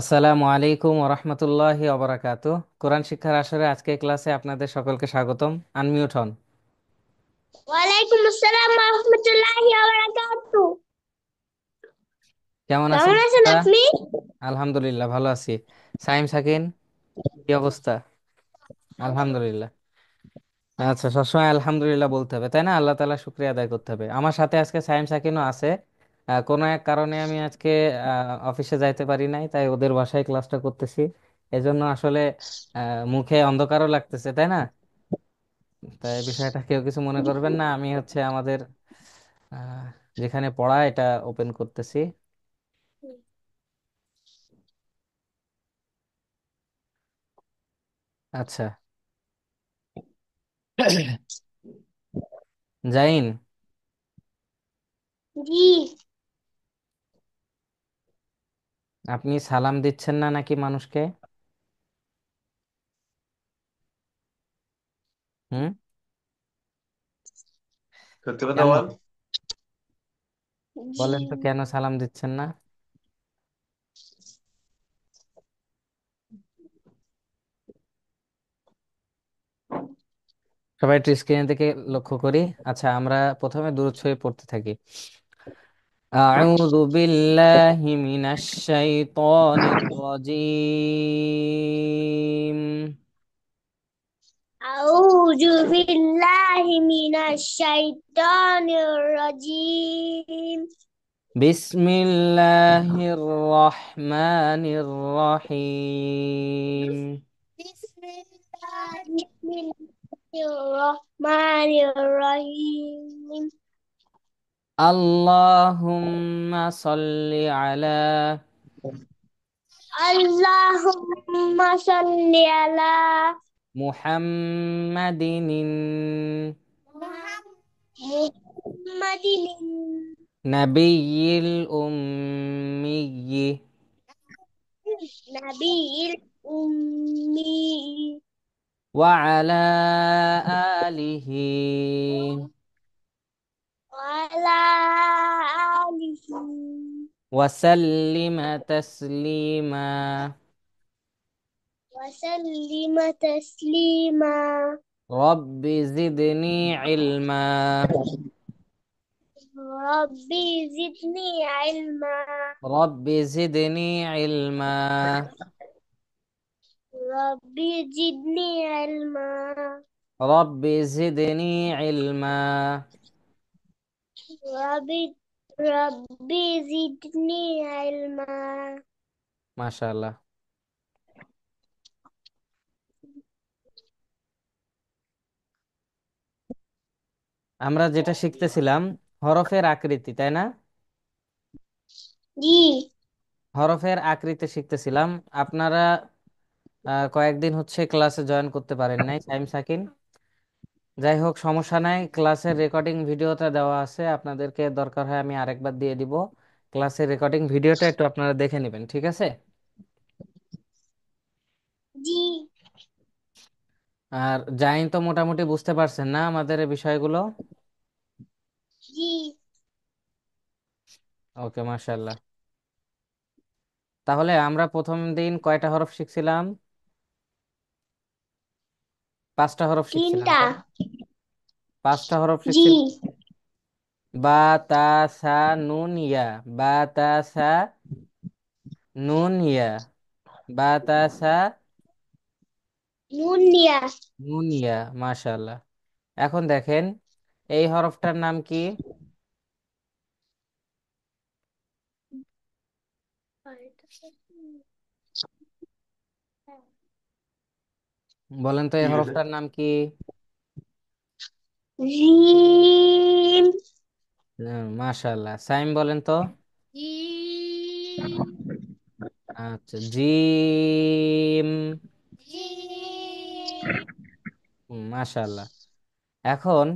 আসসালামু আলাইকুম ওরহমতুল্লাহি ওবরাকাতু। কোরআন শিক্ষার আসরে আজকে ক্লাসে আপনাদের সকলকে স্বাগতম। আনমিউট হন। ওয়ালাইকুম আসসালাম রহমতুল্লাহি ওয়া বারাকাতুহু। কেমন আছেন কেমন আছেন আপনারা? আপনি? আলহামদুলিল্লাহ ভালো আছি। সাইম সাকিন, কি অবস্থা? আলহামদুলিল্লাহ। আচ্ছা, সবসময় আলহামদুলিল্লাহ বলতে হবে, তাই না? আল্লাহ তাআলা শুকরিয়া আদায় করতে হবে। আমার সাথে আজকে সাইম সাকিনও আছে। কোনো এক কারণে আমি আজকে অফিসে যাইতে পারি নাই, তাই ওদের বাসায় ক্লাসটা করতেছি। এজন্য আসলে মুখে অন্ধকারও লাগতেছে, তাই না? তাই বিষয়টা কেউ কিছু মনে করবেন না। আমি হচ্ছে আমাদের আহ, যেখানে পড়া এটা ওপেন করতেছি। আচ্ছা। জাইন, জি। আপনি সালাম দিচ্ছেন না নাকি মানুষকে? হুম? সত্যি কথা কেন? বল। জি। বলেন তো কেন সালাম দিচ্ছেন না? সবাই একটু স্ক্রিনের দিকে লক্ষ্য করি। আচ্ছা, আমরা প্রথমে দরুদ শরীফ পড়তে থাকি। আউযু বিল্লাহি মিনাশ শাইতানির রাজীম। আউযু বিল্লাহি মিনাশ শাইতানির রাজীম। বিসমিল্লাহির রহমানির রহিম। বিসমিল্লাহির রহমানির রহিম। আল্লাহুম্মা সাল্লি আলা আল্লাহুম্মা সাল্লি আলা মুহাম্মাদিন মুহাম্মাদিন নাবিয়্যিল উম্মিয়্যি নাবিয়্যিল উম্মি ওয়া আলা আলিহি ওয়ালা আলিহি ওয়া সাল্লিমা তাসলিমা। ওয়াসাল্লিমা তাসলিমা। রব্বি জিদনি ইলমা। রব্বি জিদনি ইলমা। রব্বি জিদনি ইলমা। রব্বি জিদনি ইলমা। রব্বি জিদনি ইলমা। রব্বি রব্বি জিদনি ইলমা। মাশাআল্লাহ। আমরা যেটা শিখতেছিলাম হরফের আকৃতি, তাই না? জি। হরফের আকৃতি শিখতেছিলাম। আপনারা কয়েকদিন হচ্ছে ক্লাসে জয়েন করতে পারেন নাই, সাইম সাকিন। যাই হোক, সমস্যা নাই। ক্লাসের রেকর্ডিং ভিডিওটা দেওয়া আছে, আপনাদেরকে দরকার হয় আমি আরেকবার দিয়ে দিব। ক্লাসের রেকর্ডিং ভিডিওটা একটু আপনারা দেখে নেবেন, ঠিক আছে? জি। আর জাইন তো মোটামুটি বুঝতে পারছেন না আমাদের এই বিষয়গুলো? জি। ওকে, মাশাআল্লাহ। তাহলে আমরা প্রথম দিন কয়টা হরফ শিখছিলাম? 5টা হরফ শিখছিলাম, তিনটা। তাই না? 5টা হরফ জি। শিখছিলাম। বা, তা, সা, নুন, ইয়া। বা, তা, সা, নুন, ইয়া। বা, তা, সা, নুন নিয়া। নুন, ইয়া। মাশাআল্লাহ। এখন দেখেন, এই হরফটার নাম কি? বলেন তো কি এই হয়েছে? হরফটার নাম কি? জিম। মাশাআল্লাহ। সাইম বলেন তো। জিম। আচ্ছা, জিম। জিম। মাশাআল্লাহ। এখন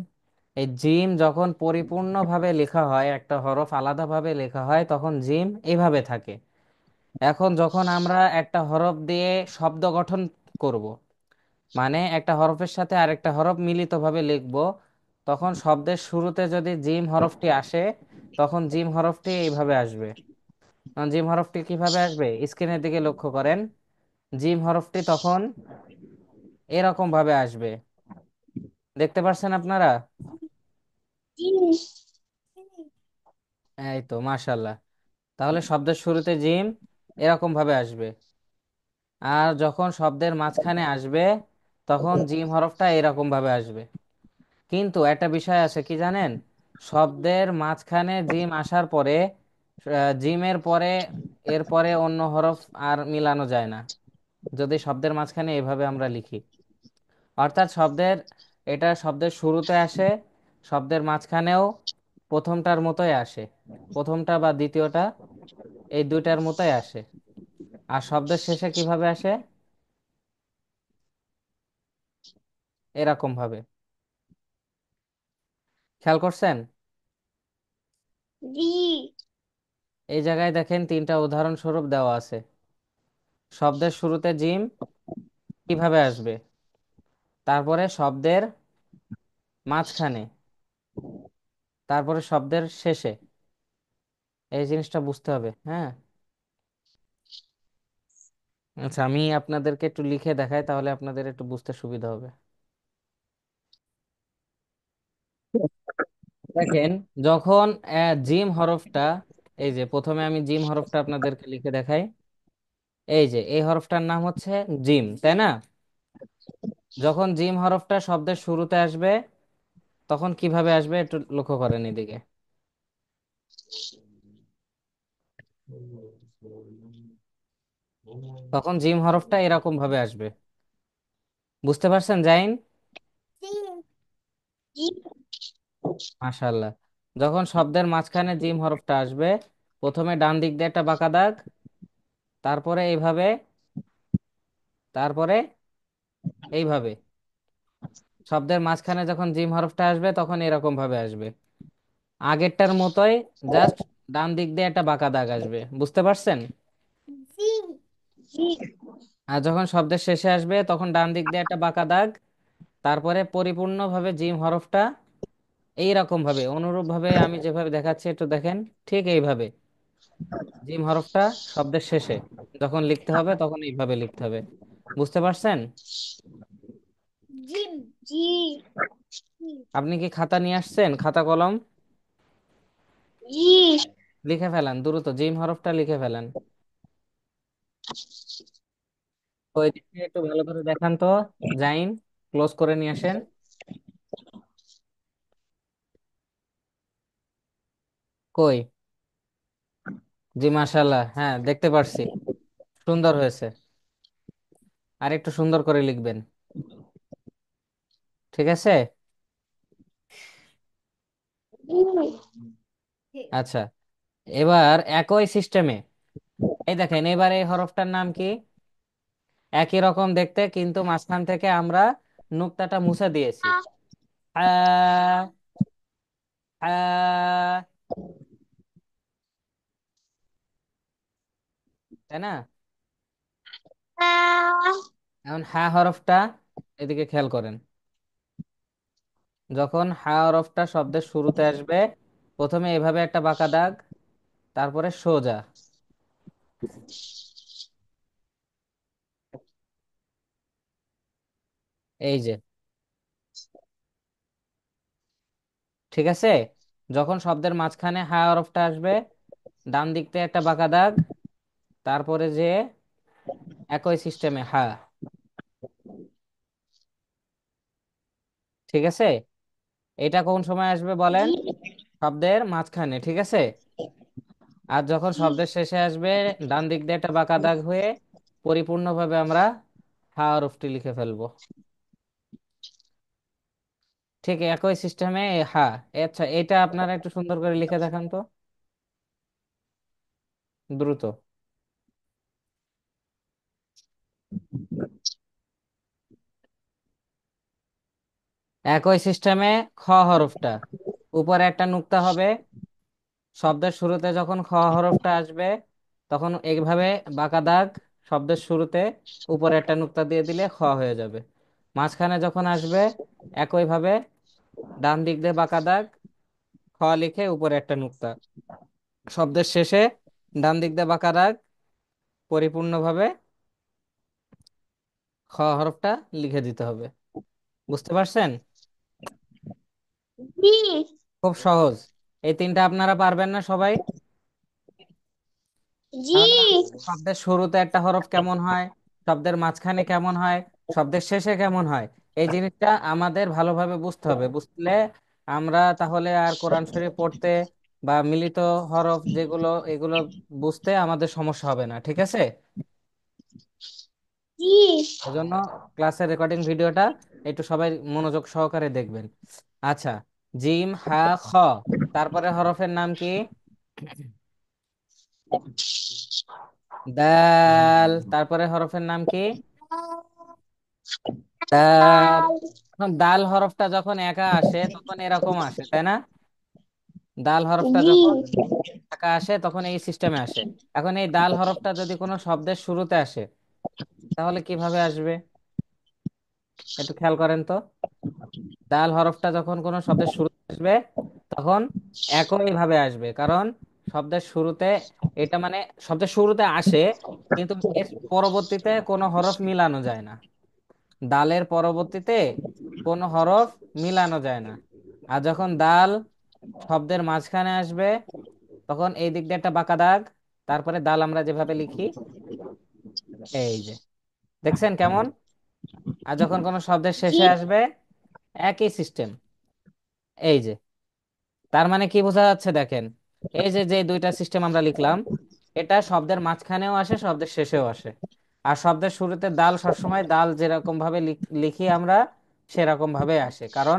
এই জিম যখন পরিপূর্ণভাবে লেখা হয়, একটা হরফ আলাদাভাবে লেখা হয়, তখন জিম এইভাবে থাকে। এখন যখন আমরা একটা হরফ দিয়ে শব্দ গঠন করব, মানে একটা হরফের সাথে আরেকটা হরফ মিলিতভাবে লিখব, তখন শব্দের শুরুতে যদি জিম হরফটি আসে, তখন জিম হরফটি এইভাবে আসবে। জিম হরফটি কিভাবে আসবে, স্ক্রিনের দিকে লক্ষ্য করেন। জিম হরফটি তখন এরকম ভাবে আসবে, দেখতে পাচ্ছেন আপনারা? জিম। এই তো মাশাল্লাহ। তাহলে শব্দের শুরুতে জিম এরকম ভাবে আসবে, আর যখন শব্দের মাঝখানে আসবে তখন জিম হরফটা এরকম ভাবে আসবে। কিন্তু একটা বিষয় আছে কি জানেন, শব্দের মাঝখানে জিম আসার পরে জিমের পরে এরপরে অন্য হরফ আর মিলানো যায় না, যদি শব্দের মাঝখানে এভাবে আমরা লিখি। অর্থাৎ এটা শব্দের শুরুতে আসে, শব্দের মাঝখানেও প্রথমটার মতোই আসে, প্রথমটা বা দ্বিতীয়টা এই দুইটার মতোই আসে। আর শব্দের শেষে কিভাবে আসে, এরকম ভাবে। খেয়াল করছেন? জি। এই জায়গায় দেখেন তিনটা উদাহরণস্বরূপ দেওয়া আছে। শব্দের শুরুতে জিম কিভাবে আসবে, তারপরে শব্দের মাঝখানে, তারপরে শব্দের শেষে। এই জিনিসটা বুঝতে হবে, হ্যাঁ। আচ্ছা, আমি আপনাদেরকে একটু লিখে দেখাই, তাহলে আপনাদের একটু বুঝতে সুবিধা হবে। দেখেন, যখন জিম হরফটা, এই যে প্রথমে আমি জিম হরফটা আপনাদেরকে লিখে দেখাই। এই যে এই হরফটার নাম হচ্ছে জিম, তাই না? যখন জিম হরফটা শব্দের শুরুতে আসবে তখন কিভাবে আসবে একটু লক্ষ্য করেন এদিকে। তখন জিম হরফটা এরকম ভাবে আসবে, বুঝতে পারছেন জাইন? জি। মাশাআল্লাহ। যখন শব্দের মাঝখানে জিম হরফটা আসবে, প্রথমে ডান দিক দিয়ে একটা বাঁকা দাগ, তারপরে এইভাবে, তারপরে এইভাবে। শব্দের মাঝখানে যখন জিম হরফটা আসবে তখন এরকম ভাবে আসবে, আগেরটার মতোই, জাস্ট ডান দিক দিয়ে একটা বাঁকা দাগ আসবে, বুঝতে পারছেন? জি। জি। আর যখন শব্দের শেষে আসবে তখন ডান দিক দিয়ে একটা বাঁকা দাগ, তারপরে পরিপূর্ণভাবে জিম হরফটা এইরকম ভাবে, অনুরূপ ভাবে আমি যেভাবে দেখাচ্ছি একটু দেখেন, ঠিক এইভাবে জিম হরফটা শব্দের শেষে যখন লিখতে হবে তখন এইভাবে লিখতে হবে, বুঝতে পারছেন? জিম। জি। আপনি কি খাতা নিয়ে আসছেন, খাতা কলম? জি। লিখে ফেলেন দ্রুত, জিম হরফটা লিখে ফেলেন। ওই দিকে একটু ভালো করে দেখান তো, জাইন, ক্লোজ করে নিয়ে আসেন। কই? জি মাশাল্লাহ, হ্যাঁ দেখতে পারছি, সুন্দর হয়েছে। আর একটু সুন্দর করে লিখবেন, ঠিক আছে? আচ্ছা, এবার একই সিস্টেমে, এই দেখেন এবার এই হরফটার নাম কি, একই রকম দেখতে কিন্তু মাঝখান থেকে আমরা নুক্তাটা মুছে দিয়েছি। আ, আ, তাই না? এখন হা হরফটা, এদিকে খেয়াল করেন। যখন হা হরফটা শব্দের শুরুতে আসবে, প্রথমে এভাবে একটা বাঁকা দাগ, তারপরে সোজা, এই যে, ঠিক আছে? যখন শব্দের মাঝখানে হা হরফটা আসবে, ডান দিক থেকে একটা বাঁকা দাগ, তারপরে যে একই সিস্টেমে হা, ঠিক আছে? এটা কোন সময় আসবে বলেন? শব্দের মাঝখানে, ঠিক আছে? আর যখন শব্দের শেষে আসবে, ডান দিক দিয়ে একটা বাঁকা দাগ হয়ে পরিপূর্ণভাবে আমরা হা হরফটি লিখে ফেলবো, ঠিক একই সিস্টেমে হা। আচ্ছা, এটা আপনারা একটু সুন্দর করে লিখে দেখান তো, দ্রুত। একই সিস্টেমে খ হরফটা, উপরে একটা নুক্তা হবে, শব্দের শুরুতে যখন খ হরফটা আসবে তখন এইভাবে বাঁকা দাগ, শব্দের শুরুতে উপরে একটা নুক্তা দিয়ে দিলে খ হয়ে যাবে। মাঝখানে যখন আসবে একইভাবে ডান দিক দিয়ে বাঁকা দাগ, খ লিখে উপরে একটা নুক্তা, শব্দের শেষে ডান দিক দিয়ে বাঁকা দাগ, পরিপূর্ণভাবে খ হরফটা লিখে দিতে হবে। বুঝতে পারছেন? জি। খুব সহজ। এই তিনটা আপনারা পারবেন না সবাই? জি। তাহলে শব্দের শুরুতে একটা হরফ কেমন হয়, শব্দের মাঝখানে কেমন হয়, শব্দের শেষে কেমন হয়, এই জিনিসটা আমাদের ভালোভাবে বুঝতে হবে। বুঝলে আমরা তাহলে আর কোরআন শরীফ পড়তে বা মিলিত হরফ যেগুলো এগুলো বুঝতে আমাদের সমস্যা হবে না, ঠিক আছে? জি। এজন্য ক্লাসের রেকর্ডিং ভিডিওটা একটু সবাই মনোযোগ সহকারে দেখবেন। আচ্ছা, জিম হা খ, তারপরে হরফের নাম কি? দাল, তারপরে হরফের নাম কি? দাল। দাল। এখন দাল হরফটা যখন একা আসে তখন এরকম আসে, তাই না? দাল হরফটা জি। যখন একা আসে তখন এই সিস্টেমে আসে। এখন এই দাল হরফটা যদি কোনো শব্দের শুরুতে আসে তাহলে কিভাবে আসবে একটু খেয়াল করেন তো। দাল হরফটা যখন কোনো শব্দের শুরুতে আসবে তখন একই ভাবে আসবে, কারণ শব্দের শুরুতে এটা মানে শব্দের শুরুতে আসে, কিন্তু এর পরবর্তীতে কোনো হরফ মিলানো যায় না। দালের পরবর্তীতে কোনো হরফ মিলানো যায় না। আর যখন দাল শব্দের মাঝখানে আসবে তখন এই দিক দিয়ে একটা বাঁকা দাগ, তারপরে দাল আমরা যেভাবে লিখি এই যে, দেখছেন কেমন? আর যখন কোনো শব্দের জি। শেষে আসবে একই সিস্টেম। এই যে, তার মানে কি বোঝা যাচ্ছে দেখেন, এই যে যে দুইটা সিস্টেম আমরা লিখলাম, এটা শব্দের মাঝখানেও আসে, শব্দের শেষেও আসে। আর শব্দের শুরুতে দাল সবসময় দাল যেরকম ভাবে লিখি আমরা সেরকম ভাবে আসে, কারণ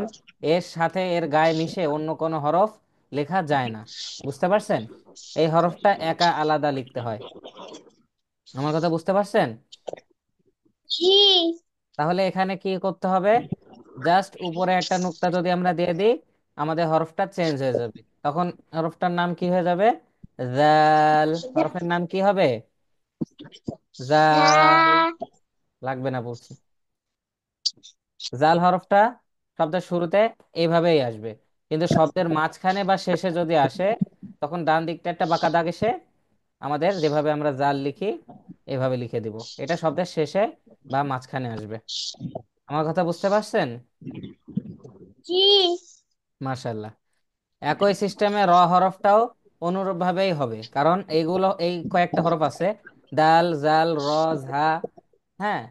এর সাথে এর গায়ে মিশে অন্য কোনো হরফ লেখা যায় না। বুঝতে পারছেন? এই হরফটা একা আলাদা লিখতে হয়। আমার কথা বুঝতে পারছেন? জি। তাহলে এখানে কি করতে হবে? জাস্ট উপরে একটা নুক্তা যদি আমরা দিয়ে দিই আমাদের হরফটা চেঞ্জ হয়ে যাবে। তখন হরফটার নাম কি হয়ে যাবে? জাল। হরফের নাম কি হবে? জাল। দা। লাগবে না বলছি। জাল হরফটা শব্দের শুরুতে এইভাবেই আসবে, কিন্তু শব্দের মাঝখানে বা শেষে যদি আসে তখন ডান দিকটা একটা বাঁকা দাগ এসে আমাদের যেভাবে আমরা জাল লিখি এভাবে লিখে দিব। এটা শব্দের শেষে বা মাঝখানে আসবে। আমার কথা বুঝতে পারছেন? জি। মাশাআল্লাহ। একই সিস্টেমে র হরফটাও অনুরূপ ভাবেই হবে, কারণ এইগুলো এই কয়েকটা হরফ আছে, দাল জাল র ঝা, হ্যাঁ,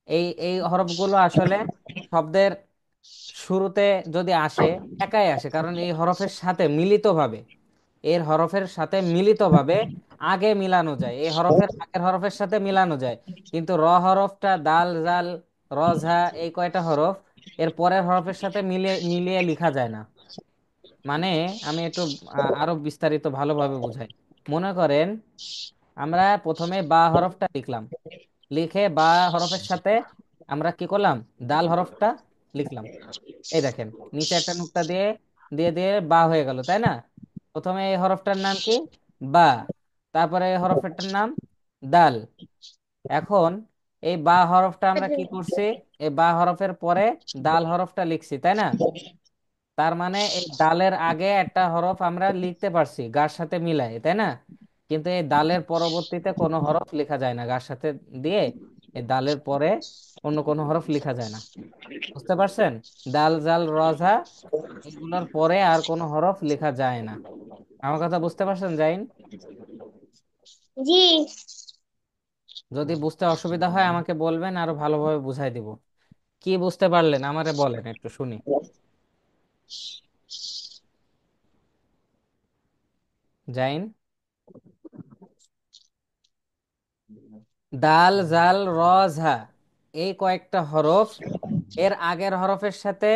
এই এই হরফগুলো আসলে শব্দের শুরুতে যদি আসে একাই আসে, কারণ এই হরফের সাথে মিলিতভাবে এর হরফের সাথে মিলিতভাবে আগে মিলানো যায়, এই হরফের আগের হরফের সাথে মিলানো যায়। কিন্তু র হরফটা দাল জাল র ঝা এই কয়টা হরফ এর পরের হরফের সাথে মিলিয়ে মিলিয়ে লিখা যায় না। মানে আমি একটু আরো বিস্তারিত ভালোভাবে বুঝাই। মনে করেন আমরা প্রথমে বা হরফটা লিখলাম, লিখে বা হরফের সাথে আমরা কি করলাম? দাল হরফটা লিখলাম। এই দেখেন, নিচে একটা নুক্তা দিয়ে দিয়ে দিয়ে বা হয়ে গেল, তাই না? প্রথমে এই হরফটার নাম কি? বা। তারপরে এই হরফটার নাম দাল। এখন এই বা হরফটা আমরা কি করছি? এই বা হরফের পরে দাল হরফটা লিখছি, তাই না? তার মানে এই দালের আগে একটা হরফ আমরা লিখতে পারছি গার সাথে মিলাই, তাই না? কিন্তু এই দালের পরবর্তীতে কোনো হরফ লেখা যায় না গার সাথে দিয়ে, এই দালের পরে অন্য কোনো হরফ লেখা যায় না। বুঝতে পারছেন? দাল জাল রজা এগুলোর পরে আর কোনো হরফ লেখা যায় না। আমার কথা বুঝতে পারছেন জাইন? জি। যদি বুঝতে অসুবিধা হয় আমাকে বলবেন, আরো ভালোভাবে বুঝাই দিব। কি বুঝতে পারলেন আমারে বলেন একটু শুনি। জাইন, দাল জাল র ঝা এই কয়েকটা হরফ এর আগের হরফের সাথে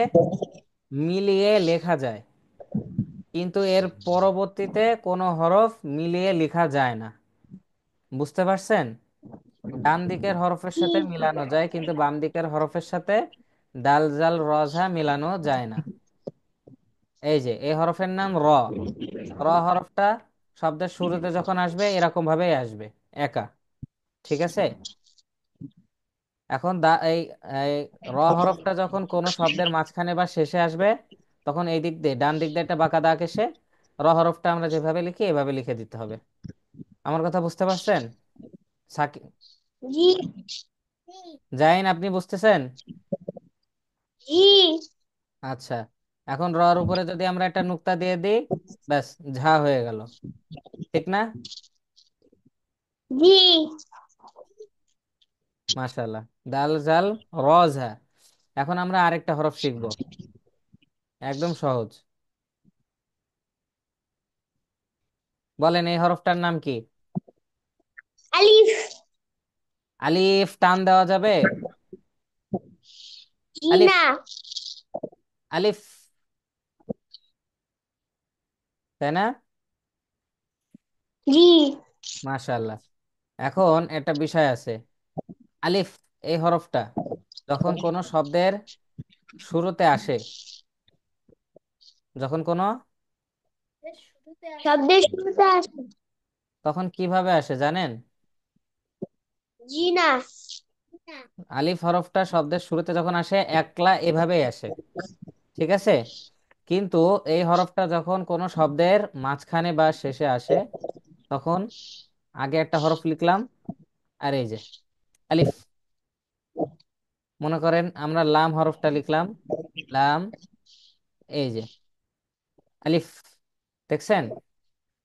মিলিয়ে লেখা যায়, কিন্তু এর পরবর্তীতে কোনো হরফ মিলিয়ে লেখা যায় না। বুঝতে পারছেন? ডান দিকের হরফের জি। সাথে মিলানো যায়, কিন্তু বাম দিকের হরফের সাথে দাল জাল র ঝা মিলানো যায় না। এই যে এই হরফের নাম র। র হরফটা শব্দের শুরুতে যখন আসবে এরকম ভাবেই আসবে, একা। ঠিক আছে? এখন এই এই র হরফটা যখন কোনো শব্দের মাঝখানে বা শেষে আসবে তখন এই দিক দিয়ে ডান দিক দিয়ে একটা বাঁকা দাগ এসে র হরফটা আমরা যেভাবে লিখি এভাবে লিখে দিতে হবে। আমার কথা বুঝতে পারছেন? সাকি জি। জাইন, আপনি বুঝতেছেন? জি। আচ্ছা, এখন র এর উপরে যদি আমরা একটা নুক্তা দিয়ে দিই, ব্যাস, ঝা হয়ে গেল। ঠিক না? জি। মাশাআল্লাহ। দাল জাল র ঝা। এখন আমরা আরেকটা হরফ শিখব, একদম সহজ। বলেন এই হরফটার নাম কি? আলিফ। আলিফ টান দেওয়া যাবে? জি আলিফ, না। আলিফ, তাই না? জি। মাশাআল্লাহ। এখন একটা বিষয় আছে, আলিফ এই হরফটা যখন কোনো শব্দের শুরুতে আসে, যখন কোনো, শব্দের শুরুতে আসে। তখন কিভাবে আসে জানেন? জি না। আলিফ হরফটা শব্দের শুরুতে যখন আসে একলা এভাবেই আসে, ঠিক আছে? কিন্তু এই হরফটা যখন কোনো শব্দের মাঝখানে বা শেষে আসে, তখন আগে একটা হরফ লিখলাম, আর এই যে আলিফ। মনে করেন আমরা লাম হরফটা লিখলাম, লাম, এই যে আলিফ। দেখছেন?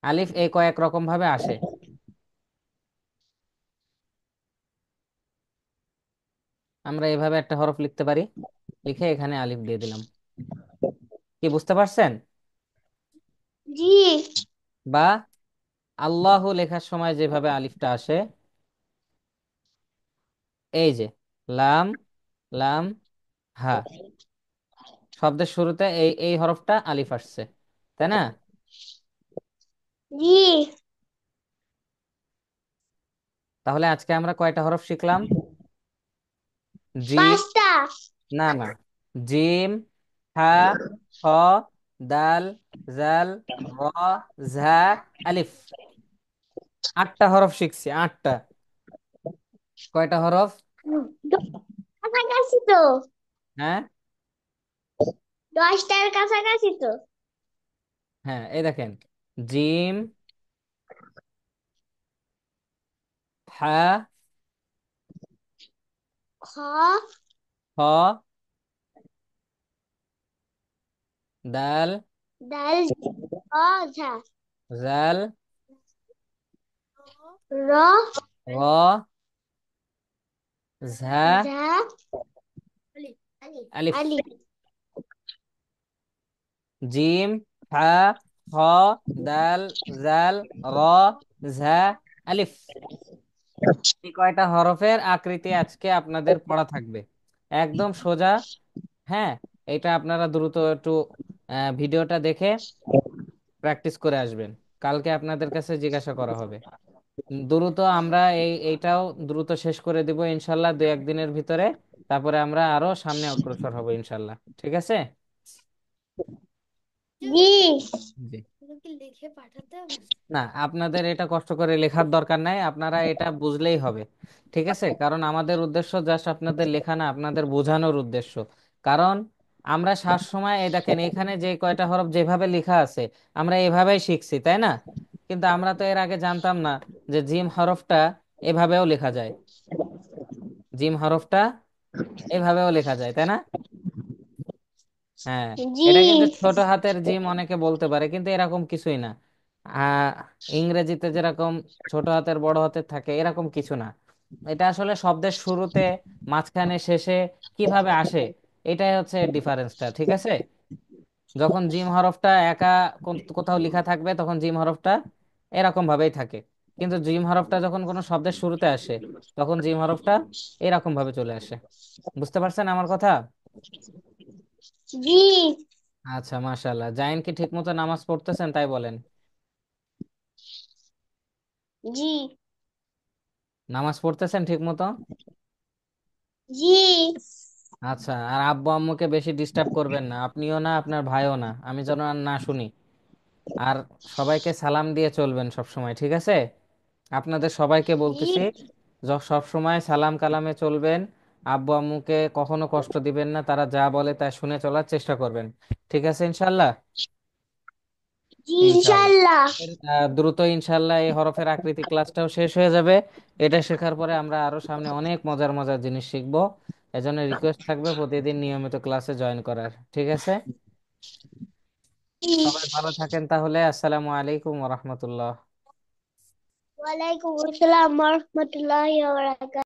আলিফ এই কয়েক রকম ভাবে আসে। আমরা এভাবে একটা হরফ লিখতে পারি, লিখে এখানে আলিফ দিয়ে দিলাম। কি বুঝতে পারছেন? জি। বা আল্লাহ লেখার সময় যেভাবে আলিফটা আসে, এই যে লাম, লাম, হা, শব্দের শুরুতে এই এই হরফটা আলিফ আসছে, তাই না? জি। তাহলে আজকে আমরা কয়টা হরফ শিখলাম? জি, পাঁচটা। না না, জিম, হা, হ, দাল, জাল, র, ঝা, আলিফ। আটটা হরফ শিখছি, আটটা। কয়টা হরফ? কাছাকাছি তো। হ্যাঁ, 10টার কাছাকাছি তো। হ্যাঁ, এই দেখেন, জিম, হা, খ। হ, দাল, দাল। খ। ঝা। জাল, র। র, ঝা, ঝা। আলিফ। আলিফ। জিম, হা, হ, দাল, জাল, র, ঝা, আলিফ। এই কয়টা হরফের আকৃতি আজকে আপনাদের পড়া থাকবে, একদম সোজা। হ্যাঁ, এটা আপনারা দ্রুত একটু ভিডিওটা দেখে প্র্যাকটিস করে আসবেন, কালকে আপনাদের কাছে জিজ্ঞাসা করা হবে। দ্রুত আমরা এইটাও দ্রুত শেষ করে দিব ইনশাল্লাহ, 2-1 দিনের ভিতরে। তারপরে আমরা আরো সামনে অগ্রসর হব ইনশাল্লাহ, ঠিক আছে? জি। জি। না, আপনাদের এটা কষ্ট করে লেখার দরকার নাই, আপনারা এটা বুঝলেই হবে, ঠিক আছে? কারণ আমাদের উদ্দেশ্য জাস্ট আপনাদের লেখা না, আপনাদের বোঝানোর উদ্দেশ্য। কারণ আমরা সময় এই দেখেন এখানে যে কয়টা হরফ যেভাবে লেখা আছে, আমরা এভাবেই শিখছি, তাই না? কিন্তু আমরা তো এর আগে জানতাম না যে জিম হরফটা এভাবেও লেখা যায়, জিম হরফটা এভাবেও লেখা যায়, তাই না? হ্যাঁ, জি। এটা কিন্তু ছোট হাতের জিম অনেকে বলতে পারে, কিন্তু এরকম কিছুই না। আহ ইংরেজিতে যেরকম ছোট হাতের বড় হাতের থাকে, এরকম কিছু না। এটা আসলে শব্দের শুরুতে, মাঝখানে, শেষে কিভাবে আসে, এটাই হচ্ছে ডিফারেন্সটা, ঠিক আছে? যখন জিম হরফটা একা কোথাও লেখা থাকবে, তখন জিম হরফটা এরকম ভাবেই থাকে। কিন্তু জিম হরফটা যখন কোনো শব্দের শুরুতে আসে, তখন জিম হরফটা এরকম ভাবে চলে আসে। বুঝতে পারছেন আমার কথা? জি। আচ্ছা, মাশাআল্লাহ। জায়েন কি ঠিক মতো নামাজ পড়তেছেন তাই বলেন? জি। নামাজ পড়তেছেন ঠিক মতো? জি। আচ্ছা, আর আব্বু আম্মুকে বেশি ডিস্টার্ব করবেন না, আপনিও না আপনার ভাইও না, আমি যেন আর না শুনি। আর সবাইকে সালাম দিয়ে চলবেন সব সময়, ঠিক আছে? আপনাদের সবাইকে জি। বলতেছি, সব সময় সালাম কালামে চলবেন। আব্বু আম্মুকে কখনো কষ্ট দিবেন না, তারা যা বলে তা শুনে চলার চেষ্টা করবেন, ঠিক আছে ইনশাল্লাহ? জি ইনশাআল্লাহ। ইনশাল্লাহ। দ্রুত ইনশাআল্লাহ এই হরফের আকৃতি ক্লাসটাও শেষ হয়ে যাবে। এটা শেখার পরে আমরা আরো সামনে অনেক মজার মজার জিনিস শিখবো। এজন্য রিকোয়েস্ট থাকবে প্রতিদিন নিয়মিত ক্লাসে জয়েন করার, ঠিক আছে? জি। সবাই ভালো থাকেন তাহলে। আসসালামু আলাইকুম ওয়া রাহমাতুল্লাহ। ওয়ালাইকুম আসসালাম ওয়া রাহমাতুল্লাহি ওয়া বারাকাতুহু।